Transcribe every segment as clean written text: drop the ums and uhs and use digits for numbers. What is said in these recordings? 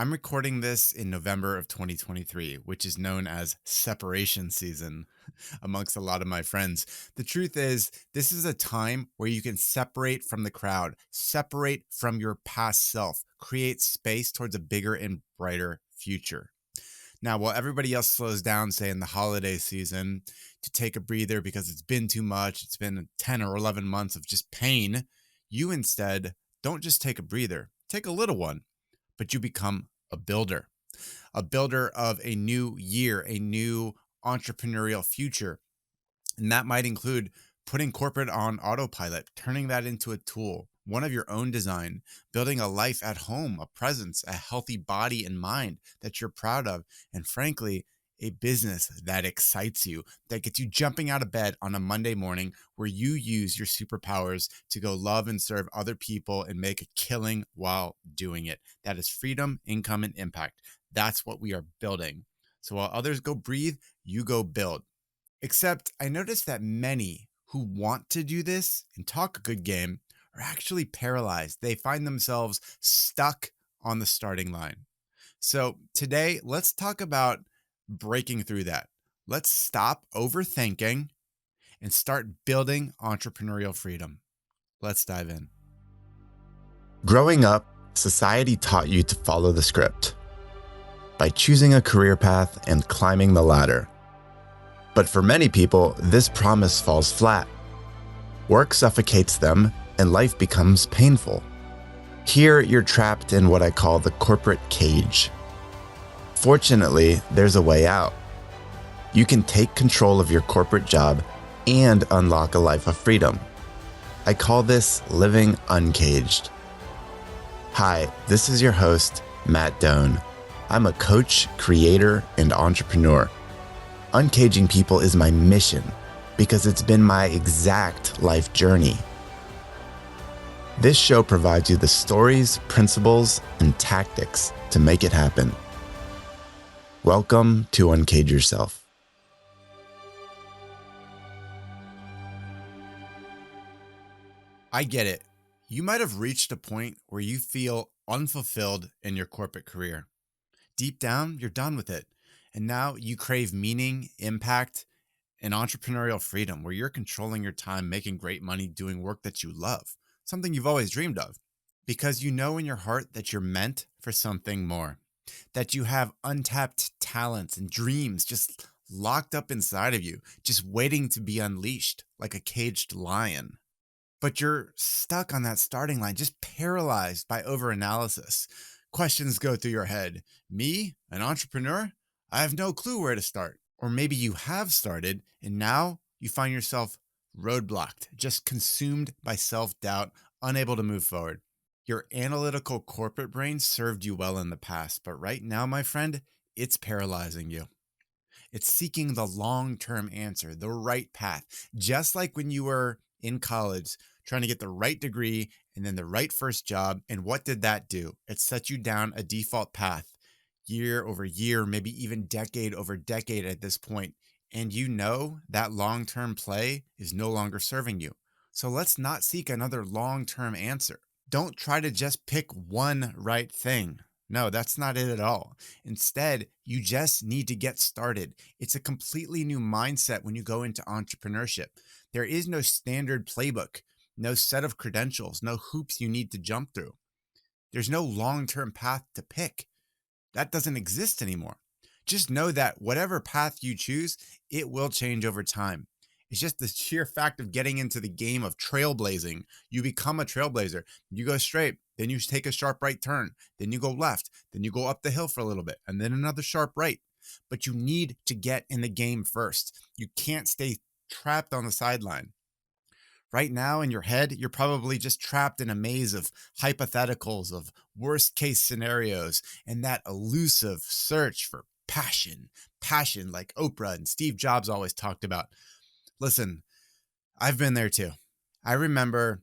I'm recording this in November of 2023, which is known as separation season amongst a lot of my friends. The truth is, this is a time where you can separate from the crowd, separate from your past self, create space towards a bigger and brighter future. Now, while everybody else slows down, say in the holiday season, to take a breather because it's been too much, it's been 10 or 11 months of just pain, you instead don't just take a breather, take a little one, but you become a builder of a new year, a new entrepreneurial future. And that might include putting corporate on autopilot, turning that into a tool, one of your own design, building a life at home, a presence, a healthy body and mind that you're proud of, and frankly, a business that excites you, that gets you jumping out of bed on a Monday morning where you use your superpowers to go love and serve other people and make a killing while doing it. That is freedom, income, and impact. That's what we are building. So while others go breathe, you go build. Except I noticed that many who want to do this and talk a good game are actually paralyzed. They find themselves stuck on the starting line. So today, let's talk about breaking through that. Let's stop overthinking and start building entrepreneurial freedom. Let's dive in. Growing up, society taught you to follow the script by choosing a career path and climbing the ladder. But for many people, this promise falls flat. Work suffocates them and life becomes painful. Here, you're trapped in what I call the corporate cage. Fortunately, there's a way out. You can take control of your corporate job and unlock a life of freedom. I call this living uncaged. Hi, this is your host, Matt Doan. I'm a coach, creator, and entrepreneur. Uncaging people is my mission because it's been my exact life journey. This show provides you the stories, principles, and tactics to make it happen. Welcome to Uncage Yourself. I get it. You might have reached a point where you feel unfulfilled in your corporate career. Deep down, you're done with it. And now you crave meaning, impact, and entrepreneurial freedom where you're controlling your time, making great money, doing work that you love, something you've always dreamed of. Because you know in your heart that you're meant for something more, that you have untapped talents and dreams just locked up inside of you, just waiting to be unleashed like a caged lion. But you're stuck on that starting line, just paralyzed by overanalysis. Questions go through your head. Me, an entrepreneur? I have no clue where to start. Or maybe you have started and now you find yourself roadblocked, just consumed by self-doubt, unable to move forward. Your analytical corporate brain served you well in the past, but right now, my friend, it's paralyzing you. It's seeking the long-term answer, the right path, just like when you were in college trying to get the right degree and then the right first job. And what did that do? It set you down a default path year over year, maybe even decade over decade at this point. And you know that long-term play is no longer serving you. So let's not seek another long-term answer. Don't try to just pick one right thing. No, that's not it at all. Instead, you just need to get started. It's a completely new mindset when you go into entrepreneurship. There is no standard playbook, no set of credentials, no hoops you need to jump through. There's no long-term path to pick. That doesn't exist anymore. Just know that whatever path you choose, it will change over time. It's just the sheer fact of getting into the game of trailblazing. You become a trailblazer. You go straight, then you take a sharp right turn, then you go left, then you go up the hill for a little bit, and then another sharp right. But you need to get in the game first. You can't stay trapped on the sideline. Right now in your head, you're probably just trapped in a maze of hypotheticals, of worst case scenarios, and that elusive search for passion like Oprah and Steve Jobs always talked about. Listen, I've been there too. I remember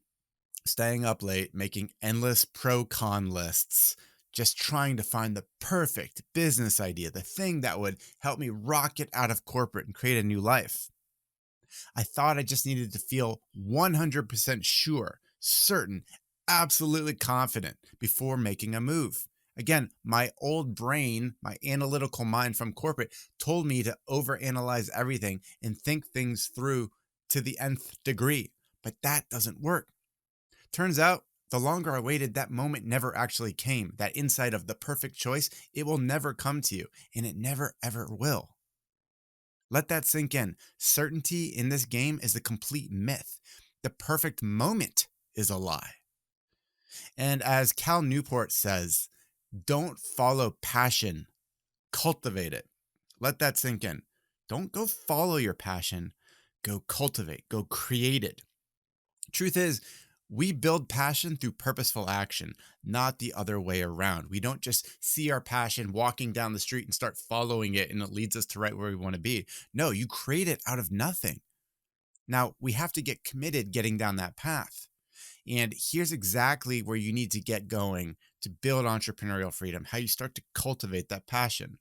staying up late, making endless pro-con lists, just trying to find the perfect business idea, the thing that would help me rocket out of corporate and create a new life. I thought I just needed to feel 100% sure, certain, absolutely confident before making a move. Again, my old brain, my analytical mind from corporate told me to overanalyze everything and think things through to the nth degree, but that doesn't work. Turns out, the longer I waited, that moment never actually came. That insight of the perfect choice, it will never come to you, and it never ever will. Let that sink in. Certainty in this game is a complete myth. The perfect moment is a lie. And as Cal Newport says, don't follow passion, cultivate it. Let that sink in. Don't go follow your passion, go cultivate, go create it. Truth is, we build passion through purposeful action, not the other way around. We don't just see our passion walking down the street and start following it and it leads us to right where we want to be. No, you create it out of nothing. Now, we have to get committed getting down that path. And here's exactly where you need to get going to build entrepreneurial freedom, how you start to cultivate that passion.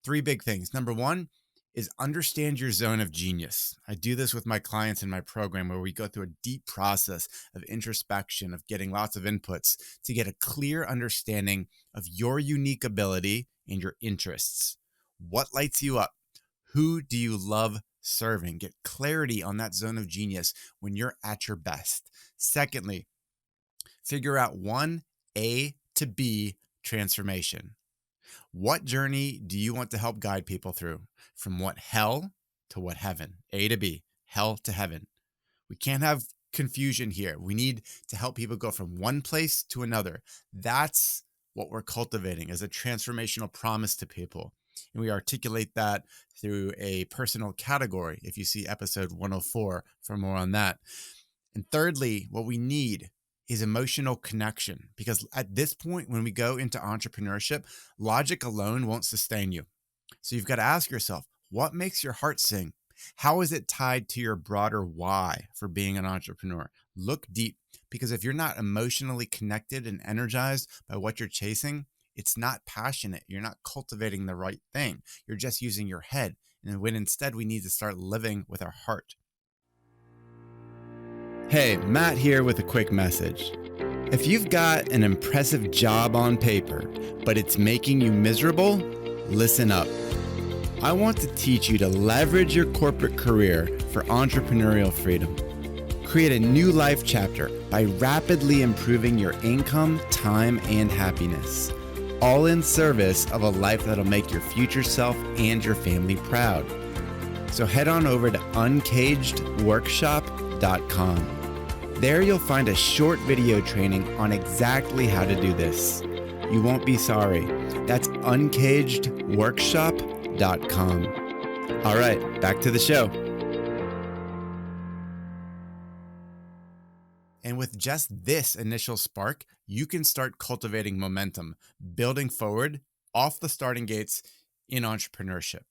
3 big things. Number 1 is understand your zone of genius. I do this with my clients in my program where we go through a deep process of introspection, of getting lots of inputs to get a clear understanding of your unique ability and your interests. What lights you up? Who do you love serving? Get clarity on that zone of genius when you're at your best. Secondly, figure out 1 A to B transformation. What journey do you want to help guide people through? From what hell to what heaven? A to B, hell to heaven. We can't have confusion here. We need to help people go from one place to another. That's what we're cultivating as a transformational promise to people. And we articulate that through a personal category. If you see episode 104 for more on that. And thirdly, what we need is emotional connection, because at this point, when we go into entrepreneurship, logic alone won't sustain you. So you've got to ask yourself, what makes your heart sing? How is it tied to your broader why for being an entrepreneur? Look deep, because if you're not emotionally connected and energized by what you're chasing, it's not passionate. You're not cultivating the right thing. You're just using your head. And when instead we need to start living with our heart. Hey, Matt here with a quick message. If you've got an impressive job on paper, but it's making you miserable, listen up. I want to teach you to leverage your corporate career for entrepreneurial freedom. Create a new life chapter by rapidly improving your income, time, and happiness, all in service of a life that'll make your future self and your family proud. So head on over to uncagedworkshop.com. There you'll find a short video training on exactly how to do this. You won't be sorry. That's uncagedworkshop.com. All right, back to the show. And with just this initial spark, you can start cultivating momentum, building forward off the starting gates in entrepreneurship.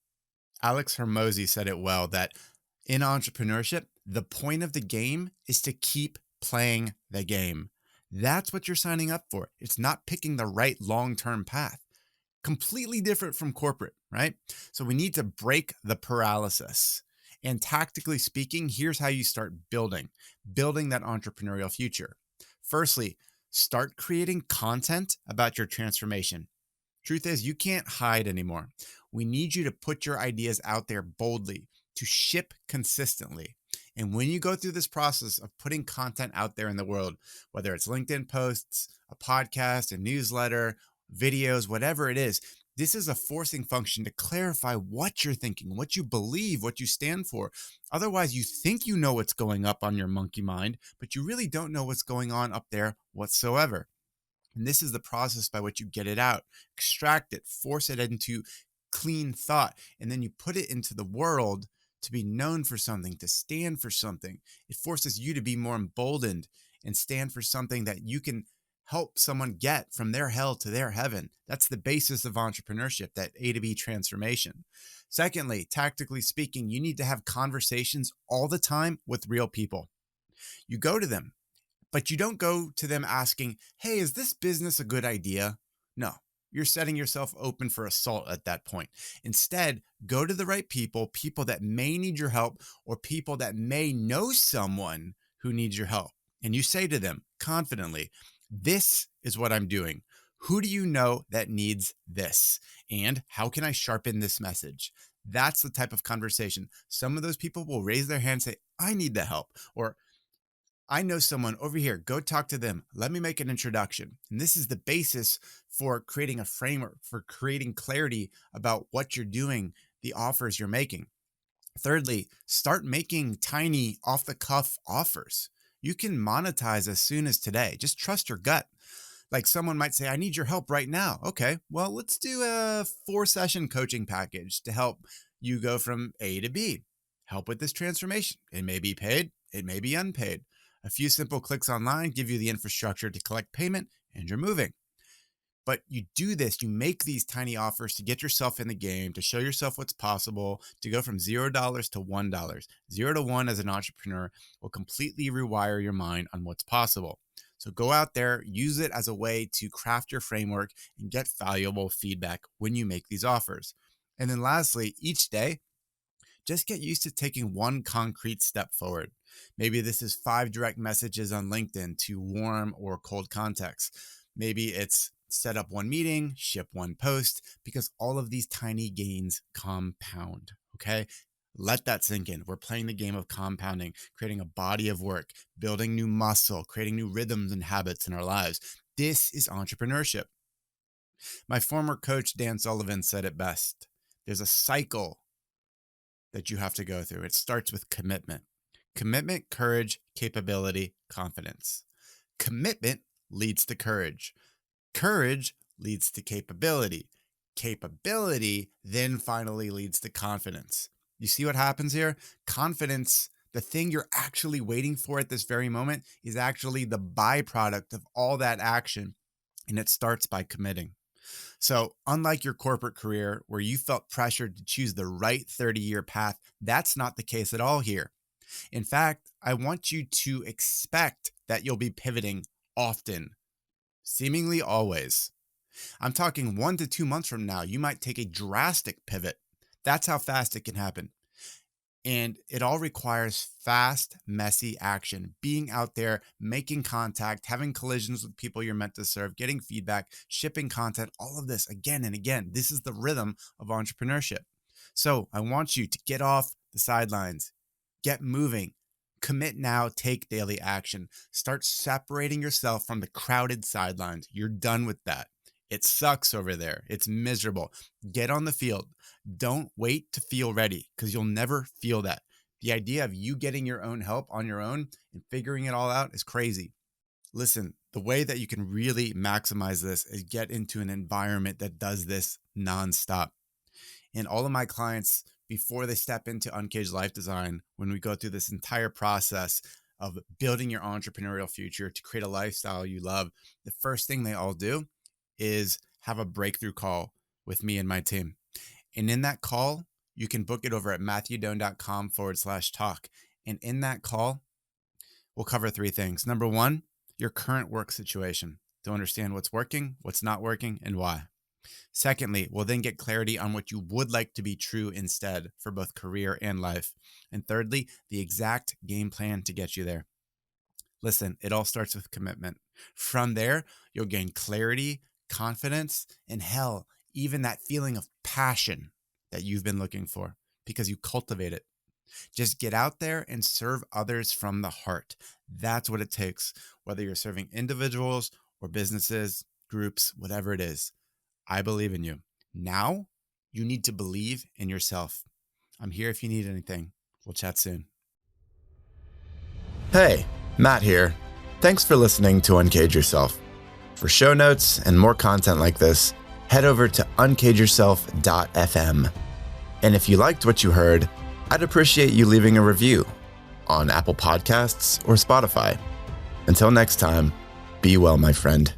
Alex Hormozy said it well, that in entrepreneurship, the point of the game is to keep playing the game. That's what you're signing up for. It's not picking the right long-term path. Completely different from corporate, right? So we need to break the paralysis. And tactically speaking, here's how you start building that entrepreneurial future. Firstly, start creating content about your transformation. Truth is, you can't hide anymore. We need you to put your ideas out there boldly, to ship consistently. And when you go through this process of putting content out there in the world, whether it's LinkedIn posts, a podcast, a newsletter, videos, whatever it is, this is a forcing function to clarify what you're thinking, what you believe, what you stand for. Otherwise, you think you know what's going up on your monkey mind, but you really don't know what's going on up there whatsoever. And this is the process by which you get it out, extract it, force it into clean thought, and then you put it into the world to be known for something, to stand for something. It forces you to be more emboldened and stand for something that you can help someone get from their hell to their heaven. That's the basis of entrepreneurship, that A to B transformation. Secondly, tactically speaking, you need to have conversations all the time with real people. You go to them, but you don't go to them asking, hey, is this business a good idea? No. You're setting yourself open for assault at that point. Instead, go to the right people, people that may need your help, or people that may know someone who needs your help. And you say to them confidently, this is what I'm doing. Who do you know that needs this? And how can I sharpen this message? That's the type of conversation. Some of those people will raise their hand and say, I need the help. Or I know someone over here, go talk to them. Let me make an introduction. And this is the basis for creating a framework, for creating clarity about what you're doing, the offers you're making. Thirdly, start making tiny off-the-cuff offers. You can monetize as soon as today. Just trust your gut. Like someone might say, I need your help right now. Okay, well, let's do a 4-session coaching package to help you go from A to B. Help with this transformation. It may be paid, it may be unpaid. A few simple clicks online give you the infrastructure to collect payment and you're moving. But you do this, you make these tiny offers to get yourself in the game, to show yourself what's possible, to go from $0 to $1. 0 to 1 as an entrepreneur will completely rewire your mind on what's possible. So go out there, use it as a way to craft your framework and get valuable feedback when you make these offers. And then lastly, each day, just get used to taking one concrete step forward. Maybe this is 5 direct messages on LinkedIn to warm or cold contacts. Maybe it's set up 1 meeting, ship 1 post, because all of these tiny gains compound, okay? Let that sink in. We're playing the game of compounding, creating a body of work, building new muscle, creating new rhythms and habits in our lives. This is entrepreneurship. My former coach, Dan Sullivan, said it best. There's a cycle that you have to go through. It starts with commitment. Commitment, courage, capability, confidence. Commitment leads to courage. Courage leads to capability. Capability then finally leads to confidence. You see what happens here? Confidence, the thing you're actually waiting for at this very moment, is actually the byproduct of all that action, and it starts by committing. So unlike your corporate career where you felt pressured to choose the right 30-year path, that's not the case at all here. In fact, I want you to expect that you'll be pivoting often, seemingly always. I'm talking 1 to 2 months from now, you might take a drastic pivot. That's how fast it can happen. And it all requires fast, messy action, being out there, making contact, having collisions with people you're meant to serve, getting feedback, shipping content, all of this again and again. This is the rhythm of entrepreneurship. So I want you to get off the sidelines, get moving, commit now, take daily action, start separating yourself from the crowded sidelines. You're done with that. It sucks over there. It's miserable. Get on the field. Don't wait to feel ready because you'll never feel that. The idea of you getting your own help on your own and figuring it all out is crazy. Listen, the way that you can really maximize this is get into an environment that does this nonstop. And all of my clients, before they step into Uncage Life Design, when we go through this entire process of building your entrepreneurial future to create a lifestyle you love, the first thing they all do is have a breakthrough call with me and my team. And in that call, you can book it over at matthewdoan.com/talk. And in that call, we'll cover 3 things. Number 1, your current work situation to understand what's working, what's not working, and why. Secondly, we'll then get clarity on what you would like to be true instead for both career and life. And thirdly, the exact game plan to get you there. Listen, it all starts with commitment. From there, you'll gain clarity, confidence, and hell, even that feeling of passion that you've been looking for because you cultivate it. Just get out there and serve others from the heart. That's what it takes, whether you're serving individuals or businesses, groups, whatever it is. I believe in you. Now, you need to believe in yourself. I'm here if you need anything. We'll chat soon. Hey, Matt here. Thanks for listening to Uncage Yourself. For show notes and more content like this, head over to uncageyourself.fm. And if you liked what you heard, I'd appreciate you leaving a review on Apple Podcasts or Spotify. Until next time, be well, my friend.